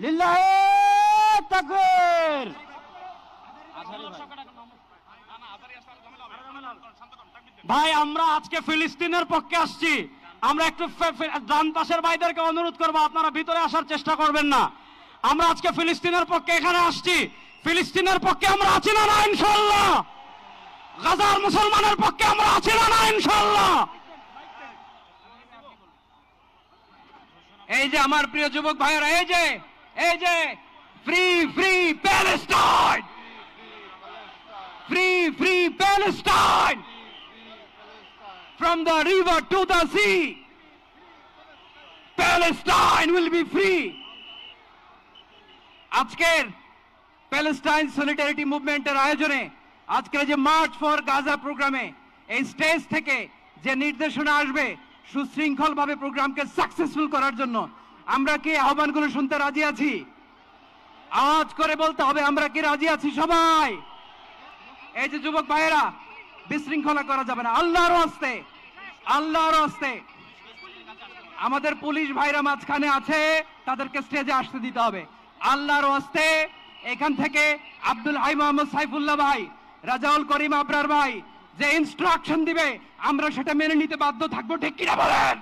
লিল্লাহে তাকবীর। ভাই আমরা আজকে ফিলিস্তিনের পক্ষে আসছি। আমরা একটু ডান পাশের ভাইদেরকে অনুরোধ করবো আপনারা ভিতরে আসার চেষ্টা করবেন না। আমরা আজকে ফিলিস্তিনের পক্ষে এখানে আসছি। ফিলিস্তিনের পক্ষে আমরা আছি না না ইনশাআল্লাহ? গাজার মুসলমানের পক্ষে আমরা আছি না না ইনশাআল্লাহ? এই যে আমার প্রিয় যুবক ভাইয়েরা, এই যে free free Palestine, free free Palestine, from the river to the sea, Palestine will be free. আজকের প্যালেস্টাইন সলিডারিটি মুভমেন্টের আয়োজনে আজকের যে মার্চ ফর গাজা প্রোগ্রামে এই স্টেজ থেকে যে নির্দেশনা আসবে সুশৃঙ্খলভাবে প্রোগ্রামকে সাকসেসফুল করার জন্য, আমরা কি আহ্বানগুলো শুনতে রাজি আছি? আওয়াজ করে বলতে হবে আমরা কি রাজি আছি সবাই? এই যে যুবক ভাইয়েরা, বিশৃঙ্খলা করা যাবে না। আল্লাহর হস্তে, আল্লাহর হস্তে আমাদের পুলিশ ভাইরা মাঝখানে আছে, তাদেরকে স্টেজে আসতে দিতে হবে। আল্লাহর হস্তে এখান থেকে আব্দুল হাই মোহাম্মদ সাইফুল্লাহ ভাই, রাজাউল করিম আবরার ভাই যে ইনস্ট্রাকশন দিবে আমরা সেটা মেনে নিতে বাধ্য থাকবো, ঠিক কিনা বলেন?